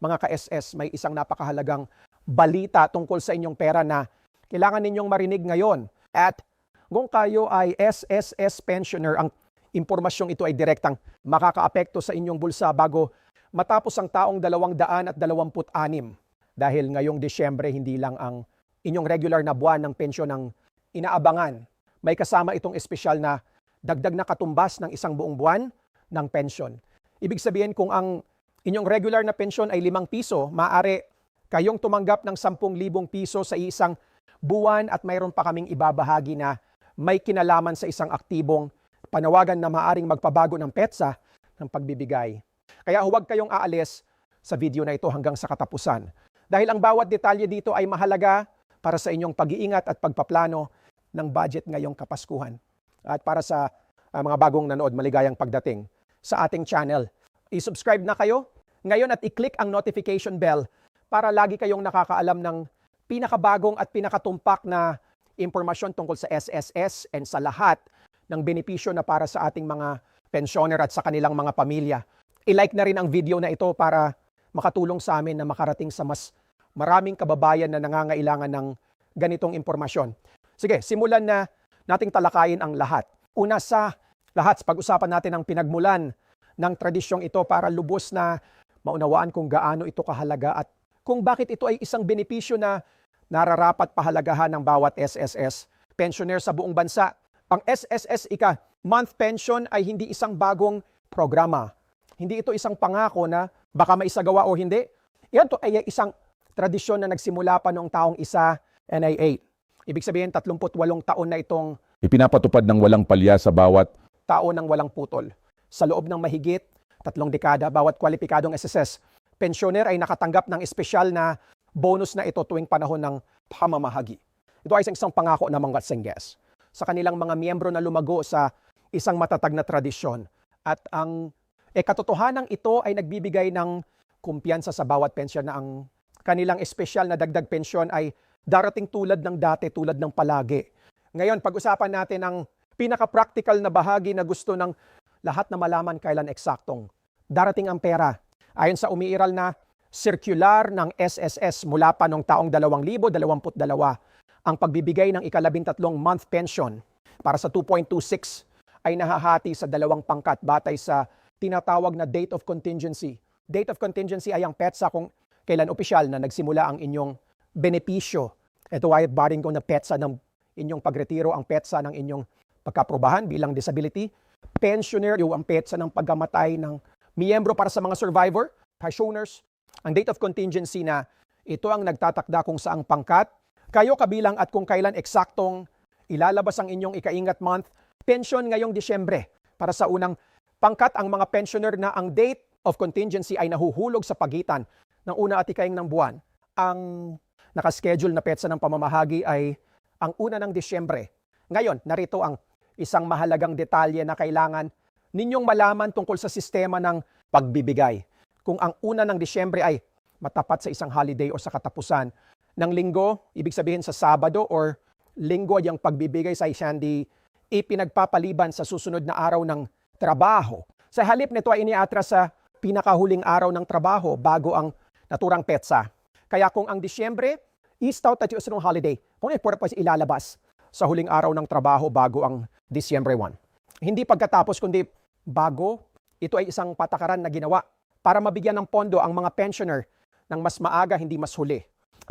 mga ka-SS, may isang napakahalagang balita tungkol sa inyong pera na kailangan ninyong marinig ngayon. At kung kayo ay SSS pensioner, ang impormasyong ito ay direktang makakaapekto sa inyong bulsa bago matapos ang taong 226. Dahil ngayong Disyembre, hindi lang ang inyong regular na buwan ng pensyon ang inaabangan. May kasama itong espesyal na dagdag na katumbas ng isang buong buwan ng pensyon. Ibig sabihin, kung ang inyong regular na pensyon ay 5 piso, maaari kayong tumanggap ng 10,000 piso sa isang buwan at mayroon pa kaming ibabahagi na may kinalaman sa isang aktibong panawagan na maaring magpabago ng petsa ng pagbibigay. Kaya huwag kayong aalis sa video na ito hanggang sa katapusan. Dahil ang bawat detalye dito ay mahalaga para sa inyong pag-iingat at pagpaplano ng budget ngayong Kapaskuhan. At para sa mga bagong nanood, maligayang pagdating sa ating channel. I-subscribe na kayo ngayon at i-click ang notification bell para lagi kayong nakakaalam ng pinakabagong at pinakatumpak na impormasyon tungkol sa SSS and sa lahat ng benepisyo na para sa ating mga pensioner at sa kanilang mga pamilya. I-like na rin ang video na ito para makatulong sa amin na makarating sa mas maraming kababayan na nangangailangan ng ganitong impormasyon. Sige, simulan na nating talakayin ang lahat. Una sa lahat, pag-usapan natin ang pinagmulan ng tradisyong ito para lubos na maunawaan kung gaano ito kahalaga at kung bakit ito ay isang benepisyo na nararapat pahalagahan ng bawat SSS pensioner sa buong bansa. Ang SSS month pension ay hindi isang bagong programa. Hindi ito isang pangako na baka maisagawa o hindi. Yan to ay isang tradisyon na nagsimula pa noong taong 1908. Ibig sabihin 38 taon na itong ipinapatupad ng walang palya sa bawat taon ng walang putol. Sa loob ng mahigit 3 dekada, bawat kwalipikadong SSS pensioner ay nakatanggap ng espesyal na bonus na ito tuwing panahon ng pamamahagi. Ito ay isang pangako ng mga Sengges sa kanilang mga miyembro na lumago sa isang matatag na tradisyon. At ang katotohanan ito ay nagbibigay ng kumpiyansa sa bawat pensyon na ang kanilang espesyal na dagdag pensyon ay darating tulad ng dati, tulad ng palagi. Ngayon, pag-usapan natin ang pinaka-practical na bahagi na gusto ng lahat na malaman kailan eksaktong darating ang pera. Ayon sa umiiral na circular ng SSS mula pa noong taong 2022, ang pagbibigay ng ika-13 month pension para sa 2.26 ay nahahati sa 2 pangkat batay sa tinatawag na date of contingency. Date of contingency ay ang petsa kung kailan opisyal na nagsimula ang inyong benepisyo. Ito ay baring ko na petsa ng inyong pagretiro, ang petsa ng inyong pagkaprobahan bilang disability. Pensioner, yung ang petsa ng pagkamatay ng miyembro para sa mga survivor, pensioners. Ang date of contingency na ito ang nagtatakda kung saang pangkat kayo kabilang at kung kailan eksaktong ilalabas ang inyong ika-ingat month pension ngayong Disyembre. Para sa unang pangkat, ang mga pensioner na ang date of contingency ay nahuhulog sa pagitan ng una at ika-ing ng buwan. Ang nakaschedule na petsa ng pamamahagi ay ang una ng Disyembre. Ngayon, narito ang isang mahalagang detalye na kailangan ninyong malaman tungkol sa sistema ng pagbibigay. Kung ang una ng Disyembre ay matapat sa isang holiday o sa katapusan ng linggo, ibig sabihin sa Sabado or linggo ay ang pagbibigay sa hindi ipinagpapaliban sa susunod na araw ng trabaho. Sa halip nito ay iniatras sa pinakahuling araw ng trabaho bago ang naturang petsa. Kaya kung ang Disyembre, i-stout at yung holiday, kung purpose ilalabas sa huling araw ng trabaho bago ang Disyembre 1. Hindi pagkatapos kundi bago, ito ay isang patakaran na ginawa para mabigyan ng pondo ang mga pensioner ng mas maaga, hindi mas huli.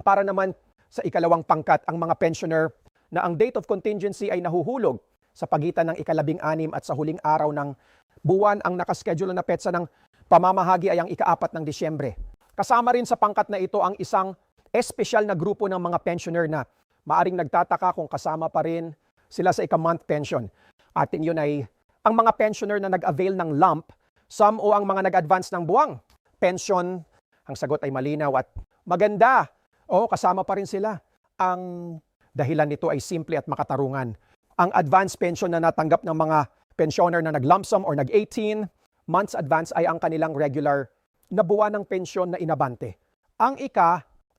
Para naman sa ikalawang pangkat, ang mga pensioner na ang date of contingency ay nahuhulog sa pagitan ng ika-16 at sa huling araw ng buwan, ang nakaschedule na petsa ng pamamahagi ay ang ika-4 ng Disyembre. Kasama rin sa pangkat na ito ang isang espesyal na grupo ng mga pensioner na maaring nagtataka kung kasama pa rin sila sa ika-month pension. Atin yun ay ang mga pensioner na nag-avail ng lump sum o ang mga nag-advance ng buwang pension. Ang sagot ay malinaw at maganda. O kasama pa rin sila. Ang dahilan nito ay simple at makatarungan. Ang advance pension na natanggap ng mga pensioner na nag-lump sum or nag-18 months advance ay ang kanilang regular na buwan ng pensyon na inabante. Ang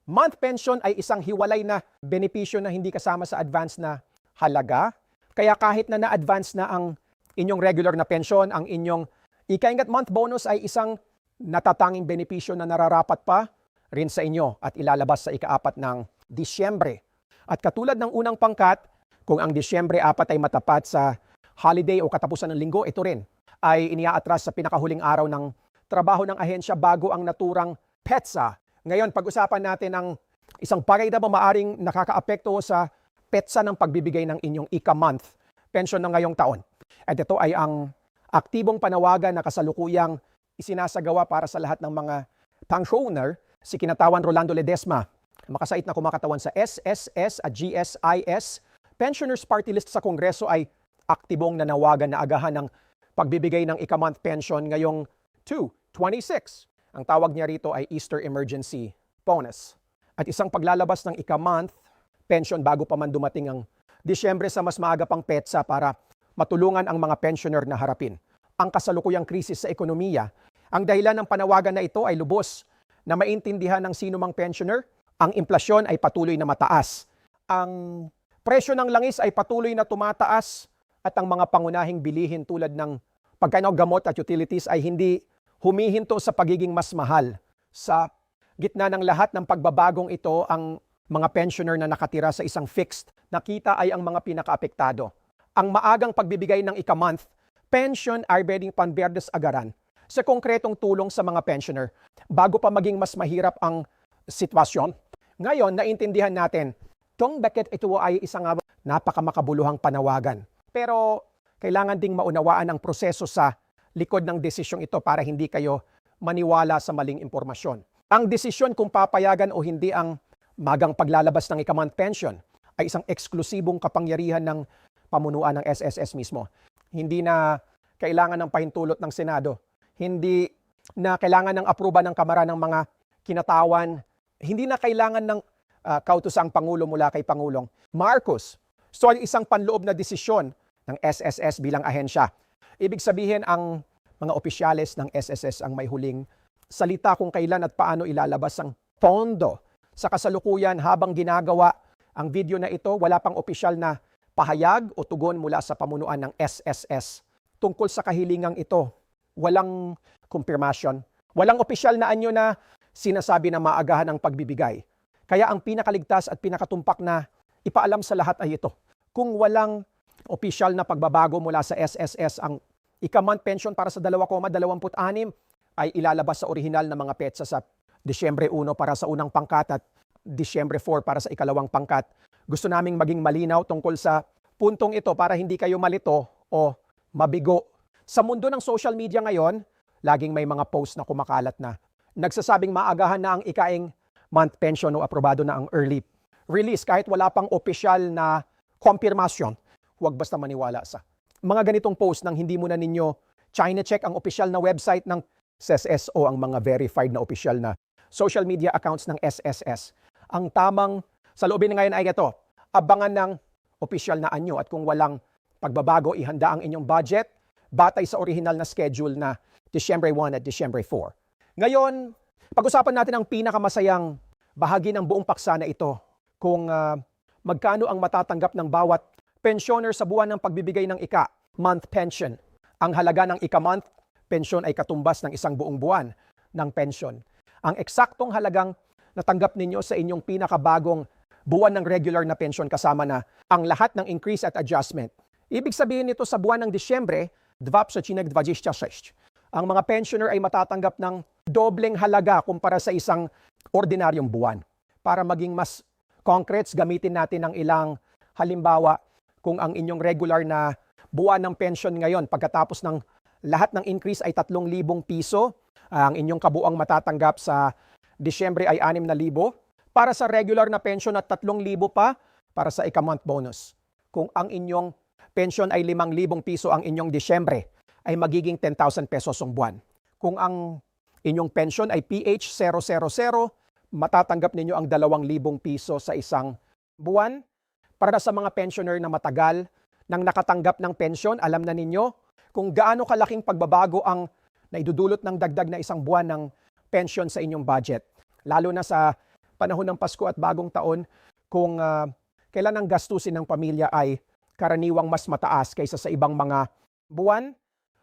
month pension ay isang hiwalay na benepisyo na hindi kasama sa advance na halaga. Kaya kahit na na-advance na ang inyong regular na pensyon, ang inyong ika-ingat month bonus ay isang natatanging benepisyo na nararapat pa rin sa inyo at ilalabas sa ika-4 ng Disyembre. At katulad ng unang pangkat, kung ang Disyembre 4 ay matapat sa holiday o katapusan ng linggo, ito rin ay iniaatras sa pinakahuling araw ng trabaho ng ahensya bago ang naturang PETSA. Ngayon, pag-usapan natin ang isang bagay na maaring nakakaapekto sa PETSA ng pagbibigay ng inyong ika-month pension na ngayong taon. At ito ay ang aktibong panawagan na kasalukuyang isinasagawa para sa lahat ng mga pensioner, si Kinatawan Rolando Ledesma, makasait na kumakatawan sa SSS at GSIS. Pensioners Party List sa Kongreso ay aktibong nanawagan na agahan ng pagbibigay ng ika-month pension ngayong 2/26. Ang tawag niya rito ay Easter Emergency Bonus. At isang paglalabas ng ika-month pension bago pa man dumating ang Disyembre sa mas maaga pang petsa para matulungan ang mga pensioner na harapin ang kasalukuyang krisis sa ekonomiya. Ang dahilan ng panawagan na ito ay lubos na maintindihan ng sino mang pensioner. Ang inflasyon ay patuloy na mataas. Ang presyo ng langis ay patuloy na tumataas at ang mga pangunahing bilihin tulad ng pagkain ng gamot at utilities ay hindi humihinto sa pagiging mas mahal. Sa gitna ng lahat ng pagbabagong ito, ang mga pensioner na nakatira sa isang fixed na kita ay ang mga pinakaapektado. Ang maagang pagbibigay ng ika-month pension ay pwedeng panberdes agaran sa konkretong tulong sa mga pensioner bago pa maging mas mahirap ang sitwasyon. Ngayon, naintindihan natin kung bakit ito ay isang napakamakabuluhang panawagan. Pero kailangan ding maunawaan ang proseso sa likod ng desisyong ito para hindi kayo maniwala sa maling impormasyon. Ang desisyon kung papayagan o hindi ang magang paglalabas ng ika-month pension ay isang eksklusibong kapangyarihan ng pamunuan ng SSS mismo. Hindi na kailangan ng pahintulot ng Senado. Hindi na kailangan ng aproba ng Kamara ng mga Kinatawan. Hindi na kailangan ng kautosang Pangulo mula kay Pangulong Marcos. So ay isang panloob na desisyon ng SSS bilang ahensya. Ibig sabihin ang mga opisyales ng SSS ang may huling salita kung kailan at paano ilalabas ang pondo. Sa kasalukuyan habang ginagawa ang video na ito, wala pang opisyal na pahayag o tugon mula sa pamunuan ng SSS tungkol sa kahilingang ito. Walang confirmation. Walang opisyal na anyo na sinasabi na maagahan ang pagbibigay. Kaya ang pinakaligtas at pinakatumpak na ipaalam sa lahat ay ito. Kung walang opisyal na pagbabago mula sa SSS, ang ika-month pension para sa 2,26 ay ilalabas sa orihinal na mga petsa sa Disyembre 1 para sa unang pangkat at Disyembre 4 para sa ikalawang pangkat. Gusto naming maging malinaw tungkol sa puntong ito para hindi kayo malito o mabigo. Sa mundo ng social media ngayon, laging may mga post na kumakalat na nagsasabing maagahan na ang ikaing month pension o aprobado na ang early release kahit wala pang opisyal na kumpirmasyon. Huwag basta maniwala sa mga ganitong post nang hindi mo na ninyo China-check ang opisyal na website ng SSS o ang mga verified na opisyal na social media accounts ng SSS. Ang tamang saloobin ngayon ay ito, abangan ng opisyal na anyo at kung walang pagbabago, ihanda ang inyong budget batay sa original na schedule na Disyembre 1 at Disyembre 4. Ngayon, pag-usapan natin ang pinakamasayang bahagi ng buong paksa na ito, kung magkano ang matatanggap ng bawat pensioner sa buwan ng pagbibigay ng ika-month pension. Ang halaga ng ika-month pension ay katumbas ng isang buong buwan ng pension. Ang eksaktong halagang natanggap ninyo sa inyong pinakabagong buwan ng regular na pension kasama na ang lahat ng increase at adjustment. Ibig sabihin nito sa buwan ng Disyembre, 2026. Ang mga pensioner ay matatanggap ng dobleng halaga kumpara sa isang ordinaryong buwan. Para maging mas concrete, gamitin natin ang ilang halimbawa. Kung ang inyong regular na buwan ng pension ngayon pagkatapos ng lahat ng increase ay 3,000 piso, ang inyong kabuang matatanggap sa Disyembre ay 6,000. Para sa regular na pension at 3,000 pa para sa ika-month bonus. Kung ang inyong pension ay 5,000 piso ang inyong Disyembre, ay magiging 10,000 pesos ang buwan. Kung ang inyong pension ay PH000, matatanggap ninyo ang 2,000 piso sa isang buwan. Para sa mga pensioner na matagal nang nakatanggap ng pensyon, alam na ninyo kung gaano kalaking pagbabago ang naidudulot ng dagdag na isang buwan ng pension sa inyong budget. Lalo na sa panahon ng Pasko at Bagong Taon, kung kailan ang gastusin ng pamilya ay karaniwang mas mataas kaysa sa ibang mga buwan.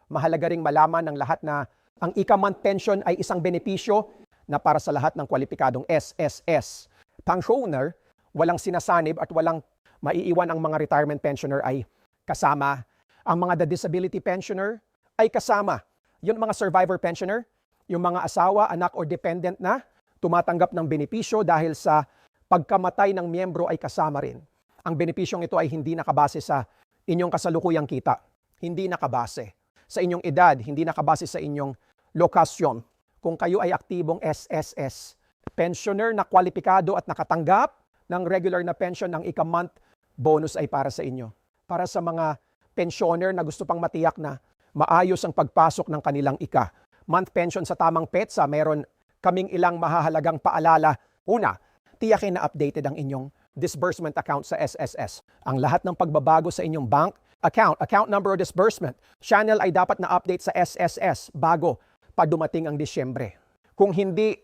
Mahalaga ring malaman ng lahat na Ang ika-month pension ay isang benepisyo na para sa lahat ng kwalipikadong SSS. Pensioner, walang sinasanib at walang maiiwan ang mga retirement pensioner ay kasama. Ang mga disability pensioner ay kasama. Yung mga survivor pensioner, yung mga asawa, anak or dependent na tumatanggap ng benepisyo dahil sa pagkamatay ng miyembro ay kasama rin. Ang benepisyong ito ay hindi nakabase sa inyong kasalukuyang kita. Hindi nakabase sa inyong edad, hindi nakabase sa inyong lokasyon. Kung kayo ay aktibong SSS, pensioner na kwalipikado at nakatanggap ng regular na pension ng ika-month, bonus ay para sa inyo. Para sa mga pensioner na gusto pang matiyak na maayos ang pagpasok ng kanilang ika-month pension sa tamang petsa, meron kaming ilang mahahalagang paalala. Una, tiyakin na updated ang inyong disbursement account sa SSS. Ang lahat ng pagbabago sa inyong bank account number o disbursement, channel ay dapat na update sa SSS bago pa dumating ang Disyembre. Kung hindi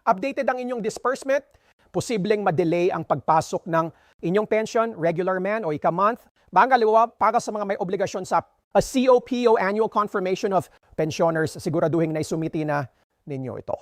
updated ang inyong disbursement, posibleng ma-delay ang pagpasok ng inyong pension, regular man o ika-month. Pangalawa, para sa mga may obligasyon sa a COP o Annual Confirmation of Pensioners, siguraduhin na isumiti na ninyo ito.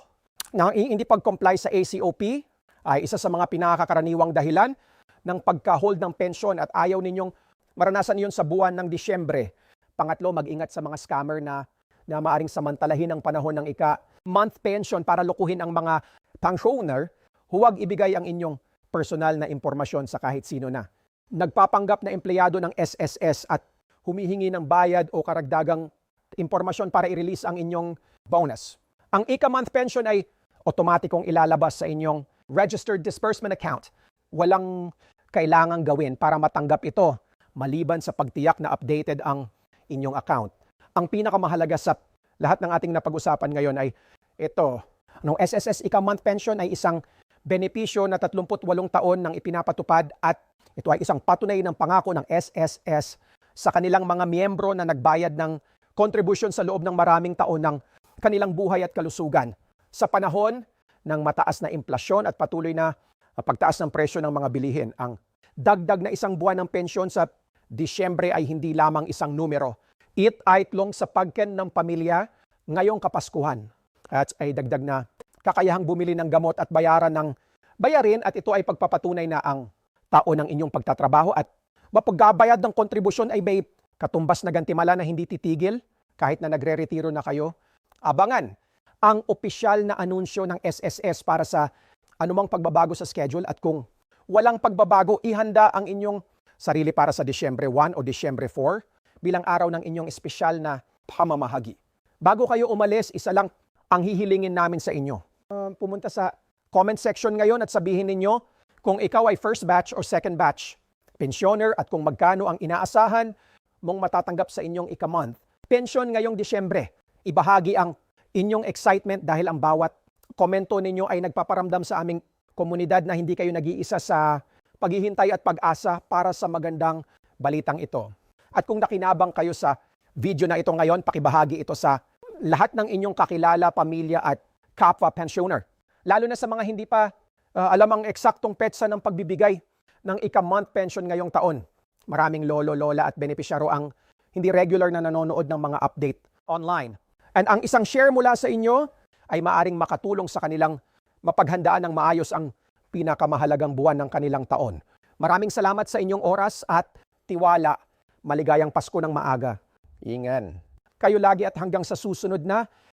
Now, hindi pag-comply sa ACOP ay isa sa mga pinakakaraniwang dahilan ng pagka-hold ng pensyon at ayaw ninyong maranasan iyon sa buwan ng Disyembre. Pangatlo, mag-ingat sa mga scammer na maaring samantalahin ang panahon ng ika-month pension para lukuhin ang mga pensioner. Huwag ibigay ang inyong personal na impormasyon sa kahit sino na nagpapanggap na empleyado ng SSS at humihingi ng bayad o karagdagang impormasyon para i-release ang inyong bonus. Ang ika-month pension ay otomatikong ilalabas sa inyong registered disbursement account. Walang kailangang gawin para matanggap ito maliban sa pagtiyak na updated ang inyong account. Ang pinakamahalaga sa lahat ng ating napag-usapan ngayon ay ito. Ang SSS ika-month pension ay isang benepisyo na 38 taon nang ipinapatupad at ito ay isang patunay ng pangako ng SSS sa kanilang mga miyembro na nagbayad ng contribution sa loob ng maraming taon ng kanilang buhay at kalusugan. Sa panahon ng mataas na inflasyon at patuloy na pagtaas ng presyo ng mga bilihin, ang dagdag na isang buwan ng pensyon sa Disyembre ay hindi lamang isang numero. It ay tlong sa pagken ng pamilya ngayong Kapaskuhan. At ay dagdag na kakayahang bumili ng gamot at bayarin at ito ay pagpapatunay na ang taon ng inyong pagtatrabaho at mapagbabayad ng kontribusyon ay may katumbas na gantimala na hindi titigil kahit na nagre-retiro na kayo. Abangan ang opisyal na anunsyo ng SSS para sa anumang pagbabago sa schedule at kung walang pagbabago, ihanda ang inyong sarili para sa Disyembre 1 o Disyembre 4 bilang araw ng inyong espesyal na pamamahagi. Bago kayo umalis, isa lang ang hihilingin namin sa inyo. Pumunta sa comment section ngayon at sabihin ninyo kung ikaw ay first batch o second batch pensioner at kung magkano ang inaasahan mong matatanggap sa inyong ika-month pension ngayong Disyembre. Ibahagi ang inyong excitement dahil ang bawat komento ninyo ay nagpaparamdam sa aming komunidad na hindi kayo nag-iisa sa paghihintay at pag-asa para sa magandang balitang ito. At kung nakinabang kayo sa video na ito ngayon, pakibahagi ito sa lahat ng inyong kakilala, pamilya at kapwa pensioner. Lalo na sa mga hindi pa alam ang eksaktong petsa ng pagbibigay ng ika-month pension ngayong taon. Maraming lolo, lola at benepisyaro ang hindi regular na nanonood ng mga update online. And ang isang share mula sa inyo ay maaring makatulong sa kanilang mapaghandaan ng maayos ang pinakamahalagang buwan ng kanilang taon. Maraming salamat sa inyong oras at tiwala. Maligayang Pasko ng maaga. Ingan. Kayo lagi at hanggang sa susunod na